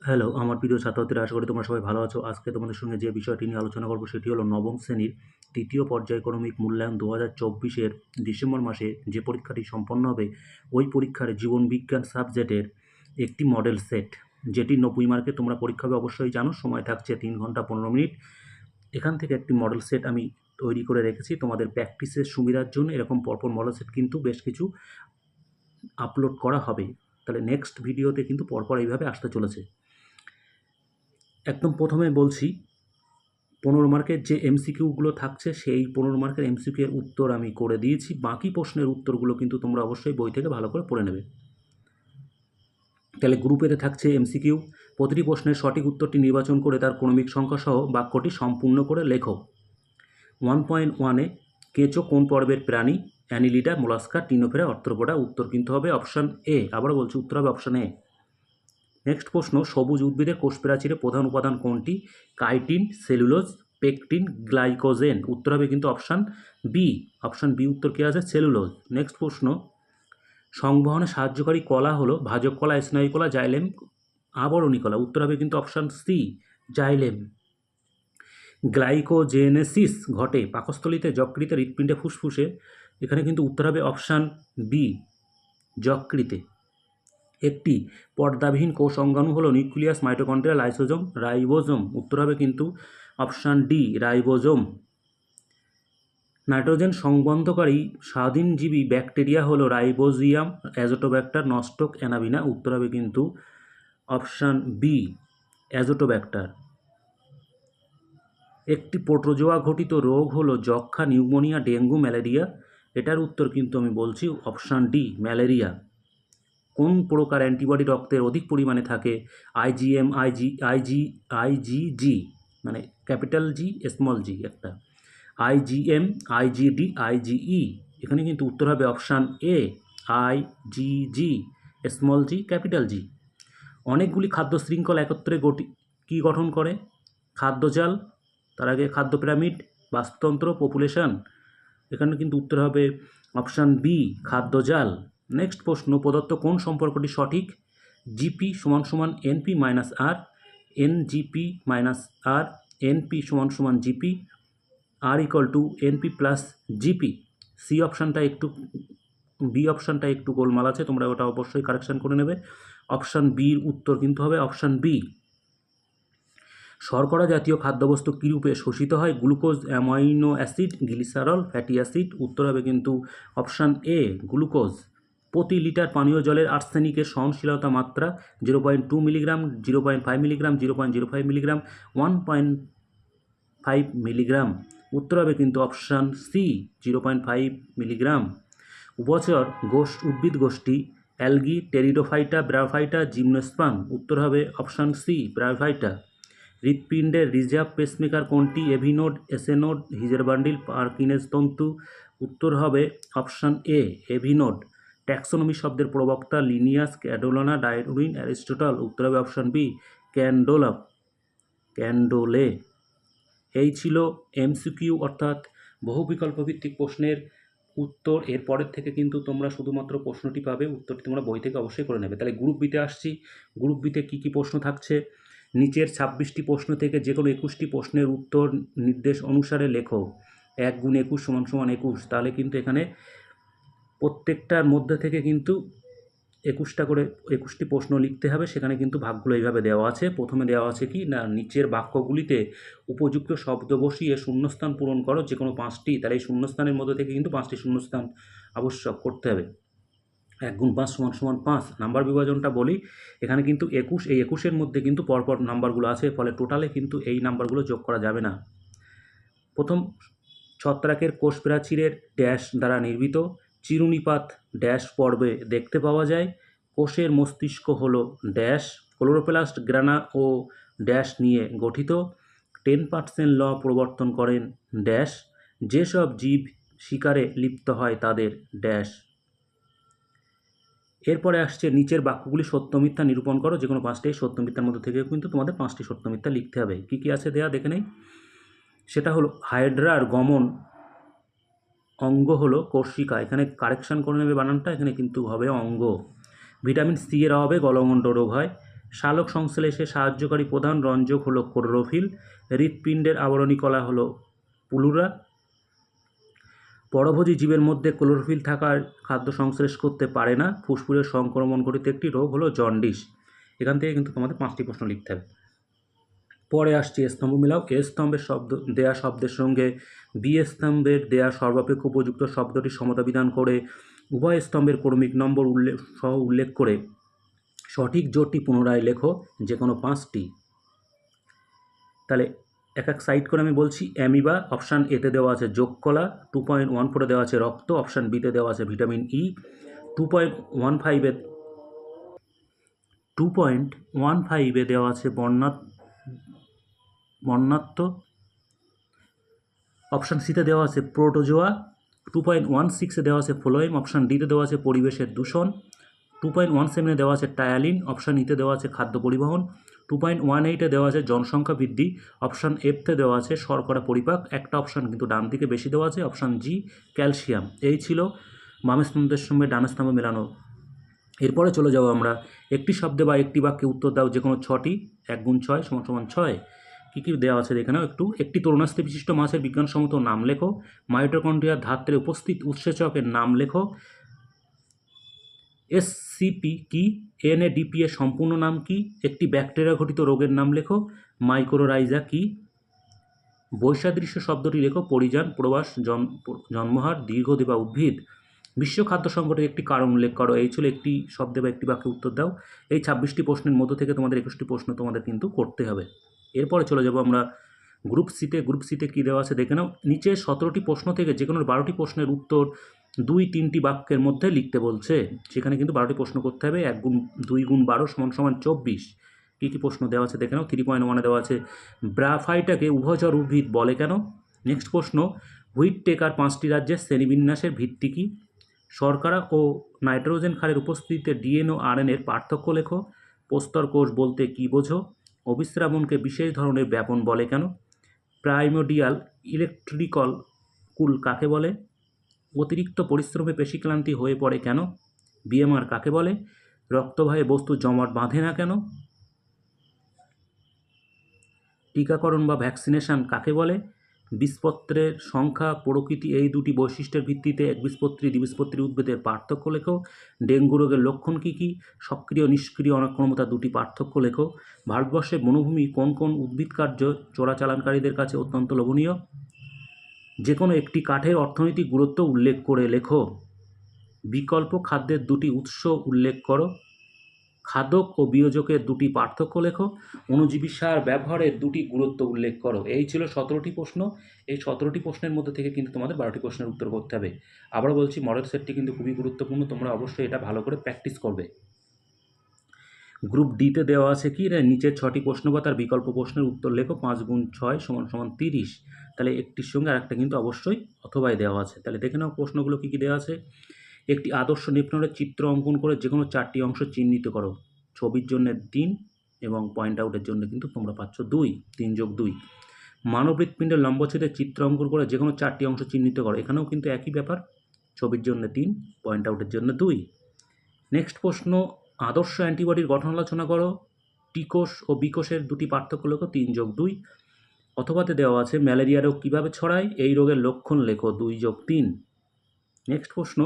Hello, আমার প্রিয় ছাত্রছাত্রীরা, আশা করি তোমরা সবাই ভালো আছো। আজকে তোমাদের সঙ্গে যে বিষয়টি নিয়ে আলোচনা করব সেটি হলো নবম শ্রেণীর তৃতীয় পর্যায়ক্রমিক মূল্যায়ন 2024-এর ডিসেম্বর মাসে যে পরীক্ষাটি সম্পন্ন হবে, ওই পরীক্ষার জীবনবিজ্ঞান সাবজেক্টের একটি মডেল সেট, যেটি 90 মার্কে তোমরা পরীক্ষা হবে অবশ্যই জানো। সময় থাকছে 3 ঘন্টা 15 মিনিট। এখান থেকে একটি মডেল সেট আমি তৈরি করে রেখেছি তোমাদের প্র্যাকটিসের সুবিধার জন্য। এরকম পরপর মডেল সেট কিন্তু বেশ কিছু আপলোড করা হবে। তাহলে নেক্সট ভিডিওতে কিন্তু পরপর এইভাবে আসতে চলেছে। একদম প্রথমে বলছি, 15 মার্কের যে এমসিকিউগুলো থাকছে সেই 15 মার্কের এমসিকিউ এর উত্তর আমি করে দিয়েছি। বাকি প্রশ্নের উত্তরগুলো কিন্তু তোমরা অবশ্যই বই থেকে ভালো করে পড়ে নেবে। তাহলে গ্রুপেতে থাকছে এমসিকিউ। প্রতিটি প্রশ্নের সঠিক উত্তরটি নির্বাচন করে তার ক্রমিক সংখ্যা সহ বাক্যটি সম্পূর্ণ করে লেখো। 1.1-এ কেঁচো কোন পর্বের প্রাণী? Annelida, Mollusca, Ctenophora, Arthropoda. উত্তর কিন্তু হবে অপশান এ। আবারও বলছি, উত্তর হবে অপশান এ। নেক্সট প্রশ্ন, সবুজ উদ্ভিদের কোষ প্রাচীরে প্রধান উপাদান কোনটি? Chitin, cellulose, pectin, glycogen. উত্তর হবে কিন্তু অপশান বি। অপশান বি উত্তর কী আছে? সেলুলোজ। নেক্সট প্রশ্ন, সংবহনে সাহায্যকারী কলা হলো ভাজক কলা, স্নায়ু কলা, জাইলেম, আবরণী কলা। উত্তর হবে কিন্তু অপশান সি, জাইলেম। গ্লাইকোজেনেসিস ঘটে পাকস্থলীতে, যকৃতে, হৃৎপিণ্ডে, ফুসফুসে। এখানে কিন্তু উত্তর হবে অপশান বি, যকৃতে। একটি পর্দাবিহীন কোষ অঙ্গাণু হলো নিউক্লিয়াস, মাইটোকন্ড্রিয়া, লাইসোজোম, রাইবোজোম। উত্তর হবে কিন্তু অপশান ডি, রাইবোজোম। নাইট্রোজেন সংবন্ধকারী স্বাধীনজীবী ব্যাকটেরিয়া হলো রাইবোজিয়াম, অ্যাজোটোব্যাক্টার, নস্টক, অ্যানাবিনা। উত্তর হবে কিন্তু অপশান বি, অ্যাজোটোব্যাক্টার। একটি প্রোটোজোয়া ঘটিত রোগ হলো যক্ষ্মা, নিউমোনিয়া, ডেঙ্গু, ম্যালেরিয়া। এটার উত্তর কিন্তু আমি বলছি অপশান ডি, ম্যালেরিয়া। কোন প্রকার অ্যান্টিবডি রক্তের অধিক পরিমাণে থাকে? আইজিএম, আইজিজি, মানে ক্যাপিটাল জি, স্মল জি একটা। IgM, আইজিডি, IgE. এখানে কিন্তু উত্তর হবে option A, IgG, small G, capital জি। অনেকগুলি খাদ্য শৃঙ্খল একত্রে কী গঠন করে? খাদ্যজাল, তার আগে খাদ্য পিরামিড, বাস্তুতন্ত্র, পপুলেশন। এখানে কিন্তু উত্তর হবে অপশান বি, খাদ্যজাল। নেক্সট প্রশ্ন, প্রদত্ত কোন সম্পর্কটি সঠিক? জিপি সমান সমান NP minus r, NGP minus r, NP সমান সমান GP, r equal to NP plus GP. C অপশানটা একটু, বি অপশানটা একটু গোলমাল আছে, তোমরা ওটা অবশ্যই কারেকশান করে নেবে। অপশান বির উত্তর কিন্তু হবে অপশান বি। শর্করা জাতীয় খাদ্যবস্তু কী রূপে শোষিত হয়? Glucose, amino acid, glycerol, fatty acid. উত্তর হবে কিন্তু অপশান এ, গ্লুকোজ। প্রতি লিটার পানীয় জলের আর্সেনিকের সহনশীলতা মাত্রা 0.2 মিলিগ্রাম, 0.5 মিলিগ্রাম, 0.05 মিলিগ্রাম, 1.5 মিলিগ্রাম। উত্তর হবে কিন্তু অপশান সি, 0.5 মিলিগ্রাম। উভচর উদ্ভিদ গোষ্ঠী অ্যালগি, টেরিডোফাইটা, ব্রায়োফাইটা, জিমনোস্পার্ম। উত্তর হবে অপশান সি, ব্রায়োফাইটা। হৃৎপিণ্ডের রিজার্ভ পেসমেকার কোনটি? এভিনোড, এসেনোড, হিজের বান্ডিল, পার্কিনেজ তন্তু। উত্তর হবে অপশান এ, এভিনোড। ট্যাক্সোনমি শব্দের প্রবক্তা লিনিয়াস, ক্যাডোলানা, ডারউইন, অ্যারিস্টটল। উত্তর হবে অপশান বি, ক্যান্ডোলে। এই ছিল এমসিকিউ অর্থাৎ বহু বিকল্প ভিত্তিক প্রশ্নের উত্তর। এরপরের থেকে কিন্তু তোমরা শুধুমাত্র প্রশ্নটি পাবে, উত্তরটি তোমরা বই থেকে অবশ্যই করে নেবে। তাহলে গ্রুপ বিতে আসছি। গ্রুপ বিতে কী কী প্রশ্ন থাকছে? নিচের 26টি প্রশ্ন থেকে যে কোনো 21টি প্রশ্নের উত্তর নির্দেশ অনুসারে লেখো। 1 গুণ 21 সমান সমান 21। তাহলে কিন্তু এখানে প্রত্যেকটার মধ্যে থেকে কিন্তু 21টা করে 21টি প্রশ্ন লিখতে হবে। সেখানে কিন্তু ভাগগুলো এইভাবে দেওয়া আছে। প্রথমে দেওয়া আছে কি না, নিচের বাক্যগুলিতে উপযুক্ত শব্দ বসিয়ে শূন্যস্থান পূরণ করো যে কোনো 5টি। তাহলে এই শূন্যস্থানের মধ্যে থেকে কিন্তু 5টি শূন্যস্থান আবশ্যক করতে হবে। 1 গুণ 5 সমান সমান 5। নাম্বার বিভাজনটা বলি, এখানে কিন্তু 21, এই 21-এর মধ্যে কিন্তু পরপর নাম্বারগুলো আছে, ফলে টোটালে কিন্তু এই নাম্বারগুলো যোগ করা যাবে না। প্রথম, ছত্রাকের কোষ প্রাচীরের ড্যাশ দ্বারা নির্মিত। চিরুনিপাত ড্যাশ পর্বে দেখতে পাওয়া যায়। কোষের মস্তিষ্ক হল ড্যাশ। ক্লোরোপ্লাস্ট গ্রানা ও ড্যাশ নিয়ে গঠিত। 10% ল প্রবর্তন করেন ড্যাশ। যেসব জীব শিকারে লিপ্ত হয় তাদের ড্যাশ। এরপরে আসছে নিচের বাক্যগুলি সত্য মিথ্যা নিরূপণ করো। যে কোনো 5টি সত্য মিথ্যার মধ্যে থেকে কিন্তু তোমাদের 5টি সত্য মিথ্যা লিখতে হবে। কী কী আছে দেয়া দেখে নেই। সেটা হলো হাইড্রার গমন অঙ্গ হলো কর্ষিকা। এখানে কারেকশান করে নেবে বানানটা, এখানে কিন্তু হবে অঙ্গ। ভিটামিন সি এর অভাবে গলগণ্ড রোগ হয়। সালোক সংশ্লেষে সাহায্যকারী প্রধান রঞ্জক হলো ক্লোরোফিল। হৃৎপিণ্ডের আবরণী কলা হলো প্লুরা। পরভোজী জীবের মধ্যে ক্লোরোফিল থাকার খাদ্য সংশ্লেষ করতে পারে না। ফুসফুসের সংক্রমণ ঘটিত একটি রোগ হলো জন্ডিস। এখান থেকে কিন্তু তোমাদের 5টি প্রশ্ন লিখতে হবে। পরে আসছি স্তম্ভ মিলাও। এ স্তম্ভের দেয়া শব্দের সঙ্গে বি স্তম্ভের দেয়া সর্বাপেক্ষা উপযুক্ত শব্দটি সমতা বিধান করে উভয় স্তম্ভের ক্রমিক নম্বর উল্লেখ করে সঠিক জোটটি পুনরায় লেখো, যে কোনো 5টি। তাহলে এক এক সাইড করে আমি বলছি। অ্যামিবা অপশান এতে দেওয়া আছে যোগকলা, 2.14 দেওয়া আছে রক্ত, অপশান বিতে দেওয়া আছে ভিটামিন ই, 2.15 দেওয়া আছে বর্ণাত্ম, অপশান সিতে দেওয়া আছে প্রোটোজোয়া, 2.16 দেওয়া আছে ফ্লোয়েম, অপশান ডিতে দেওয়া আছে পরিবেশের দূষণ, 2.17 দেওয়া আছে টায়ালিন, অপশান ইতে দেওয়া আছে খাদ্য পরিবহন, 2.18 দেওয়া আছে জনসংখ্যা বৃদ্ধি, অপশান এফতে দেওয়া আছে শর্করা পরিপাক। একটা অপশান কিন্তু ডান দিকে বেশি দেওয়া আছে, অপশান জি ক্যালসিয়াম। এই ছিল বাম স্তম্ভের সঙ্গে ডান স্তম্ভ মেলানো। এরপরে চলে যাবো আমরা একটি শব্দে বা একটি বাক্যে উত্তর দাও যে কোনো 6টি। 1 গুণ 6 = 6। কী কী দেওয়া আছে দেখে নাও একটু। একটি তরুণাস্থি বিশিষ্ট মাছের বিজ্ঞানসম্মত নাম লেখো। মাইটোকন্ড্রিয়ার ধাত্রে উপস্থিত উৎসেচকের নাম লেখো। এসসিপি কি? এনএডিপি এর সম্পূর্ণ নাম কি? একটি ব্যাকটেরিয়া ঘটিত রোগের নাম লেখো। মাইক্রোরাইজা কি? বৈসাদৃশ্য শব্দটি লেখো। পরিযান, প্রবাস, জন্মহার, দীর্ঘদেহ বা উদ্ভিদ। বিশ্ব খাদ্য সংকটের একটি কারণ উল্লেখ করো। এই ছিল একটি শব্দে বা একটি বাক্যে উত্তর দাও। এই 26টি প্রশ্নের মধ্য থেকে তোমাদের 21টি প্রশ্ন তোমাদের কিন্তু করতে হবে। এরপরে চলে যাব আমরা গ্রুপ সিতে। গ্রুপ সিতে কী দেওয়া আছে দেখে নাও। নিচে 17টি প্রশ্ন থেকে যে কোনো 12টি প্রশ্নের উত্তর 2-3টি বাক্যের মধ্যে লিখতে বলছে। সেখানে কিন্তু 12টি প্রশ্ন করতে হবে। 1 গুণ 2 গুণ 12 = 24। কী কী প্রশ্ন দেওয়া আছে দেখে নাও। 3.1 দেওয়া আছে ব্রাফাইটাকে উভচর উদ্ভিদ বলে কেন? নেক্সট প্রশ্ন, হুইট টেকার 5টি রাজ্যের শ্রেণীবিন্যাসের ভিত্তি কী? শর্করা ও নাইট্রোজেন ক্ষারের উপস্থিতিতে ডিএনএ ও আরএনএর পার্থক্য লেখো। প্রস্তর কোষ বলতে কী বোঝো? অবিশ্রাবণকে বিশেষ ধরনের ব্যাপন বলে কেন? প্রাইমোডিয়াল ইলেকট্রিক্যাল কুল কাকে বলে? অতিরিক্ত পরিশ্রমে পেশিক্লান্তি হয়ে পড়ে কেন? বিএমআর কাকে বলে? রক্তবাহে বস্তু জমাট বাঁধে না কেন? টিকাকরণ বা ভ্যাকসিনেশন কাকে বলে? বীজপত্রের সংখ্যা, প্রকৃতি এই দুটি বৈশিষ্ট্যের ভিত্তিতে একবীজপত্রী দ্বিবীজপত্রী উদ্ভিদের পার্থক্য লেখো। ডেঙ্গু রোগের লক্ষণ কী কী? সক্রিয় নিষ্ক্রিয় অনাক্রমতা দুটি পার্থক্য লেখো। ভারতবর্ষের বনভূমি কোন কোন উদ্ভিদ কার্য চোরাচালানকারীদের কাছে অত্যন্ত লোভনীয়? যে কোনো একটি কাঠের অর্থনৈতিক গুরুত্ব উল্লেখ করে লেখো। বিকল্প খাদ্যের দুটি উৎস উল্লেখ করো। খাদক ও বিয়োজকের দুটি পার্থক্য লেখো। অণুজীবী সার ব্যবহারের দুটি গুরুত্ব উল্লেখ করো। এই ছিল 17টি প্রশ্ন। এই 17টি প্রশ্নের মধ্যে থেকে কিন্তু তোমাদের 12টি প্রশ্নের উত্তর করতে হবে। আবার বলছি, মডেল সেটটি কিন্তু খুবই গুরুত্বপূর্ণ। তোমরা অবশ্যই এটা ভালো করে প্র্যাকটিস করবে। গ্রুপ ডিতে দেওয়া আছে কি? নিচের 6টি প্রশ্ন বা তার বিকল্প প্রশ্নের উত্তর লেখো। 5 গুণ 6 = 30। তাহলে একটির সঙ্গে আরেকটা কিন্তু অবশ্যই অথবাই দেওয়া আছে। তাহলে দেখে নাও প্রশ্নগুলো কী কী দেওয়া আছে। একটি আদর্শ নিউটনের চিত্র অঙ্কন করে যে কোনো 4টি অংশ চিহ্নিত করো। ছবির জন্য 3 এবং পয়েন্ট আউটের জন্য কিন্তু তোমরা পাচ্ছ 2, 3 যোগ 2। মানব হৃৎপিণ্ডের লম্বচ্ছেদের চিত্র অঙ্কন করে যে কোনো 4টি অংশ চিহ্নিত করো। এখানেও কিন্তু একই ব্যাপার। ছবির জন্য 3, পয়েন্ট আউটের জন্য 2। নেক্সট প্রশ্ন, আদর্শ অ্যান্টিবডির গঠন আলোচনা করো। টি কোষ ও বি কোষের দুটি পার্থক্য লেখো। 3 যোগ 2। অথবাতে দেওয়া আছে ম্যালেরিয়া রোগ কীভাবে ছড়ায়? এই রোগের লক্ষণ লেখো। 2 যোগ 3। নেক্সট প্রশ্ন,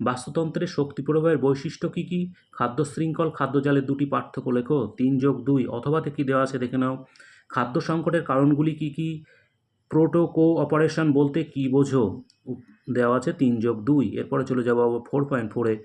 বাস্তুতন্ত্রের শক্তি প্রবাহের বৈশিষ্ট্য কী কী? খাদ্য শৃঙ্খল, খাদ্যজালের দুটি পার্থক্য লেখো। 3 যোগ 2। অথবাতে কী দেওয়া আছে দেখে নাও। খাদ্য সংকটের কারণগুলি কী কী? প্রোটো-কোঅপারেশন বলতে কী বোঝো? দেওয়া আছে 3 যোগ 2। এরপরে চলে যাবো 4.4-এ।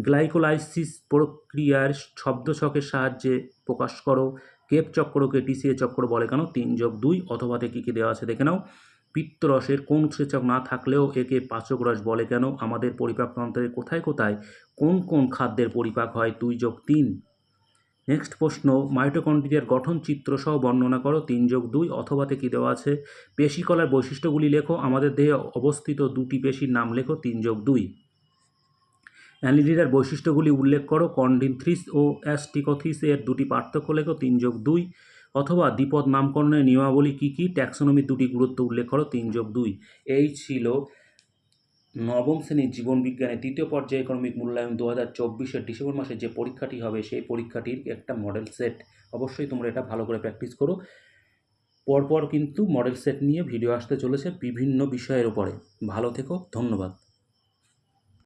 গ্লাইকোলাইসিস প্রক্রিয়ার শব্দছকের সাহায্যে প্রকাশ করো। কেপ চক্রকে টিসিএ চক্র বলে কেন? 3 যোগ 2। অথবাতে কী কী দেওয়া আছে দেখে নাও। পিত্তরসের কোন উৎসেচক না থাকলেও একে পাচক রস বলে কেন? আমাদের পরিপাকতন্ত্রের কোথায় কোথায় কোন কোন খাদ্যের পরিপাক হয়? 2 যোগ 3। নেক্সট প্রশ্ন, মাইটোকন্ড্রিয়ার গঠন চিত্রসহ বর্ণনা করো। 3 যোগ 2। অথবাতে কী দেওয়া আছে? পেশিকলার বৈশিষ্ট্যগুলি লেখো। আমাদের দেহে অবস্থিত দুটি পেশির নাম লেখো। 3 যোগ 2। অ্যানিলিডার বৈশিষ্ট্যগুলি উল্লেখ করো। কন্ডিনথ্রিস ও অ্যাস্টিকোথিস এর দুটি পার্থক্য লেখো। 3 যোগ 2। অথবা দ্বিপদ নামকরণের নিয়মাবলী কী কী? ট্যাক্সোনমির দুটি গুরুত্ব উল্লেখ করো। 3 যোগ 2। এই ছিল নবম শ্রেণীর জীবনবিজ্ঞানের তৃতীয় পর্যায়ক্রমিক মূল্যায়ন 2024-এর ডিসেম্বর মাসে যে পরীক্ষাটি হবে সেই পরীক্ষাটির একটা মডেল সেট, অবশ্যই তোমরা এটা ভালো করে প্র্যাকটিস করো। পরপর কিন্তু মডেল সেট নিয়ে ভিডিও আসতে চলেছে বিভিন্ন বিষয়ের উপরে। ভালো থেকো, ধন্যবাদ।